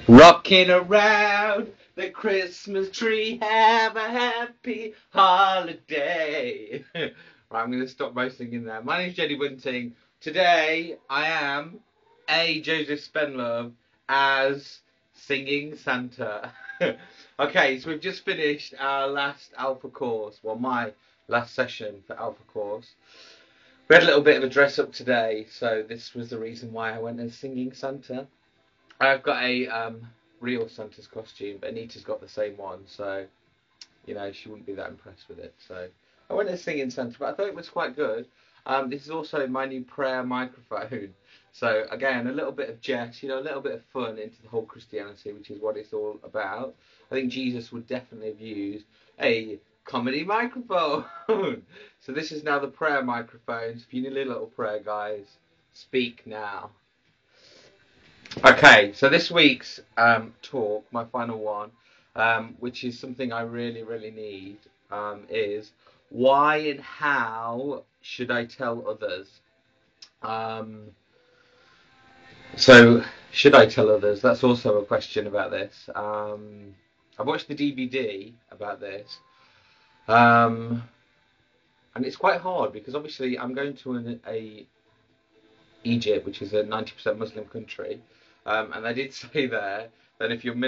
Rocking around the Christmas tree, have a happy holiday. Right, I'm going to stop my singing there. My name's Jody Bunting. Today I am Joseph Spenlove as Singing Santa. Okay, so we've just finished our last Alpha course, well, my last session for Alpha course. We had a little bit of a dress up today, so this was the reason why I went as Singing Santa. I've got a real Santa's costume, but Anita's got the same one, so she wouldn't be that impressed with it. So I went as Singing Santa, but I thought it was quite good. This is also my new prayer microphone. So again, a little bit of jest, a little bit of fun into the whole Christianity, which is what it's all about. I think Jesus would definitely have used a comedy microphone. So this is now the prayer microphone. So if you need a little prayer, guys, speak now. Okay, so this week's talk, my final one, which is something I really, really need, is why and how should I tell others? So, should I tell others? That's also a question about this. I've watched the DVD about this, and it's quite hard because obviously I'm going to a Egypt, which is a 90% Muslim country. And they did say there that if you're in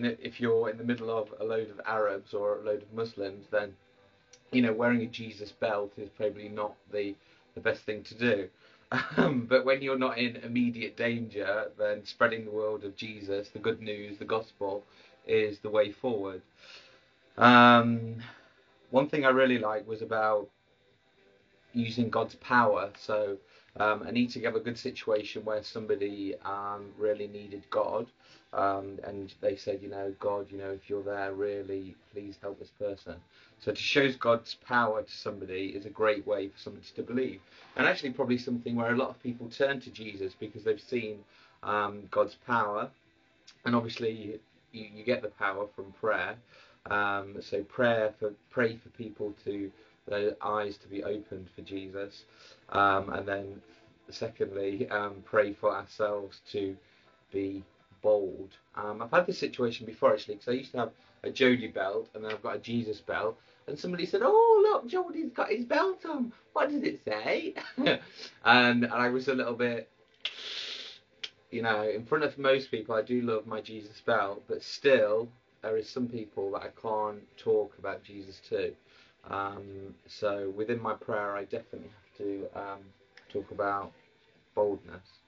the middle of a load of Arabs or a load of Muslims, then wearing a Jesus belt is probably not the best thing to do. But when you're not in immediate danger, then spreading the word of Jesus, the good news, the gospel, is the way forward. One thing I really liked was about using God's power. So I need to have a good situation where somebody really needed God, and they said, God, if you're there, really, please help this person. So to show God's power to somebody is a great way for somebody to believe, and actually probably something where a lot of people turn to Jesus because they've seen God's power, and obviously you get the power from prayer. So pray for people to their eyes to be opened for Jesus, and then secondly, pray for ourselves to be bold. I've had this situation before actually, because I used to have a Jody belt and then I've got a Jesus belt, and somebody said, "Oh look, Jody's got his belt on. What does it say?" and I was a little bit, in front of most people, I do love my Jesus belt, but still, there is some people that I can't talk about Jesus to. So within my prayer, I definitely have to talk about boldness.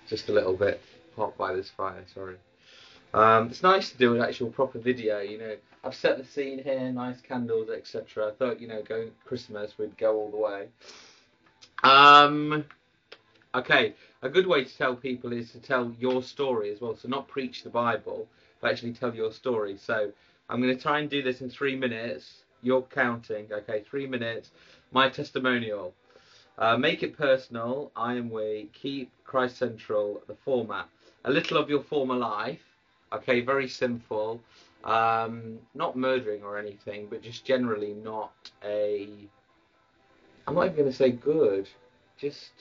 Just a little bit hot by this fire, sorry. It's nice to do an actual proper video, I've set the scene here, nice candles, etc. I thought, going Christmas would go all the way. Okay, a good way to tell people is to tell your story as well. So not preach the Bible, but actually tell your story. So I'm going to try and do this in 3 minutes. You're counting, okay? 3 minutes. My testimonial. Make it personal. I am we. Keep Christ central. The format. A little of your former life. Okay, very simple. Not murdering or anything, but just generally not a. I'm not even going to say good. Just.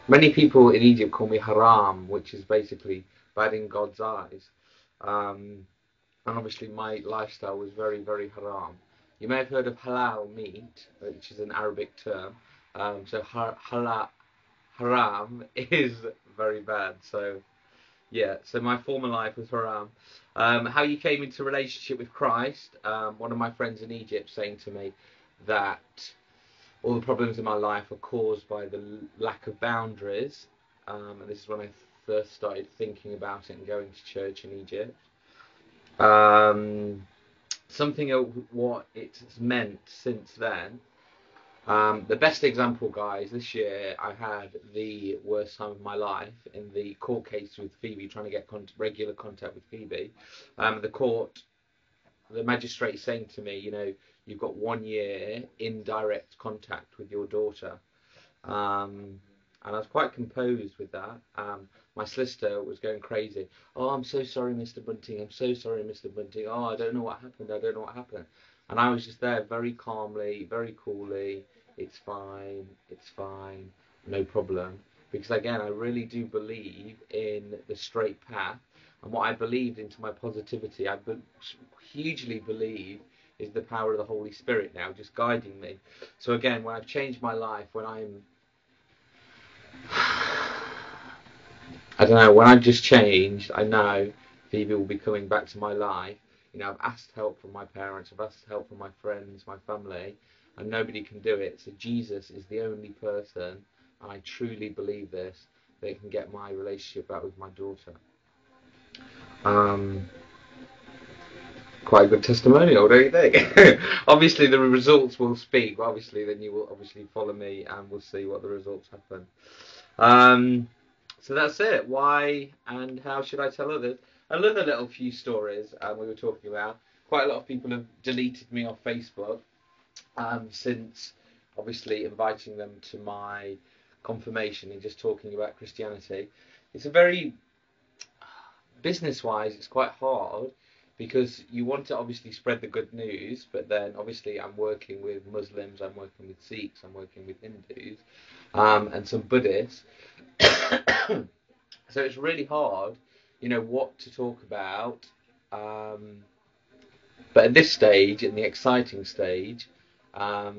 Many people in Egypt call me haram, which is basically bad in God's eyes. And obviously my lifestyle was very, very haram. You may have heard of halal meat, which is an Arabic term. So haram is very bad. So yeah, so my former life was haram. How you came into relationship with Christ. One of my friends in Egypt saying to me that all the problems in my life are caused by the lack of boundaries. And this is when I first started thinking about it and going to church in Egypt. Something of what it's meant since then. The best example, guys, this year I had the worst time of my life in the court case with Phoebe, trying to get regular contact with Phoebe. The magistrate saying to me, you've got 1 year in direct contact with your daughter. And I was quite composed with that. My solicitor was going crazy. "Oh, I'm so sorry, Mr. Bunting. I'm so sorry, Mr. Bunting. Oh, I don't know what happened. I don't know what happened." And I was just there very calmly, very coolly. It's fine. It's fine. No problem. because again, I really do believe in the straight path, and what I believed into my positivity, hugely believe is the power of the Holy Spirit now just guiding me. So again, when I've changed my life, when I don't know, when I've just changed, I know Phoebe will be coming back to my life. You know, I've asked help from my parents, I've asked help from my friends, my family, and nobody can do it. So Jesus is the only person, and I truly believe this, that can get my relationship back with my daughter. Quite a good testimonial, don't you think? Obviously, the results will speak. But obviously, then you will obviously follow me, and we'll see what the results happen. So that's it. Why and how should I tell others? Another little few stories we were talking about. Quite a lot of people have deleted me off Facebook since obviously inviting them to my confirmation and just talking about Christianity. It's a very business-wise, it's quite hard because you want to obviously spread the good news, but then obviously I'm working with Muslims, I'm working with Sikhs, I'm working with Hindus, and some Buddhists. So it's really hard, you know, what to talk about. But at this stage, in the exciting stage, I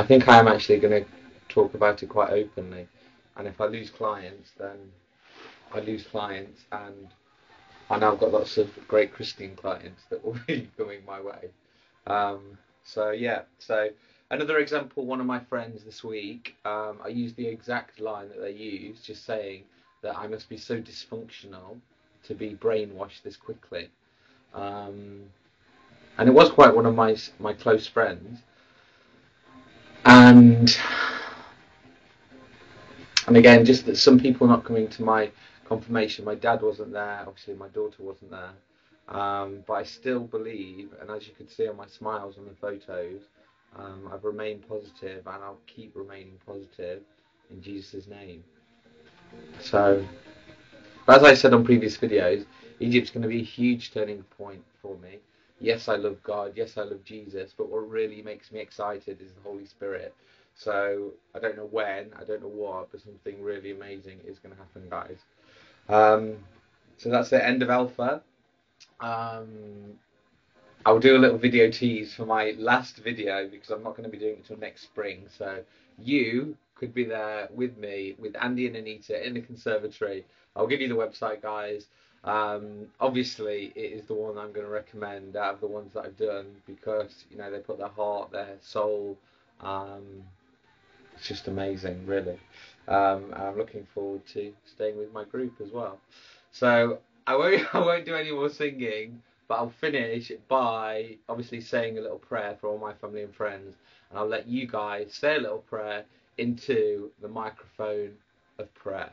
think I am actually going to talk about it quite openly. And if I lose clients, then I lose clients, and I know I've got lots of great Christian clients that will be coming my way. So yeah, so another example, one of my friends this week, I used the exact line that they used, just saying that I must be so dysfunctional to be brainwashed this quickly. And it was quite one of my close friends. And again, just that some people not coming to my confirmation. My dad wasn't there, obviously my daughter wasn't there. But I still believe, and as you could see on my smiles on the photos, I've remained positive, and I'll keep remaining positive in Jesus' name. So, as I said on previous videos, Egypt's going to be a huge turning point for me. Yes, I love God. Yes, I love Jesus. But what really makes me excited is the Holy Spirit. So I don't know when, I don't know what, but something really amazing is going to happen, guys. So that's the end of Alpha. I'll do a little video tease for my last video because I'm not going to be doing it until next spring. So you could be there with me, with Andy and Anita in the conservatory. I'll give you the website, guys. Obviously, it is the one I'm going to recommend out of the ones that I've done because, you know, they put their heart, their soul. It's just amazing, really. And I'm looking forward to staying with my group as well. So I won't do any more singing, but I'll finish by obviously saying a little prayer for all my family and friends, and I'll let you guys say a little prayer into the microphone of prayer.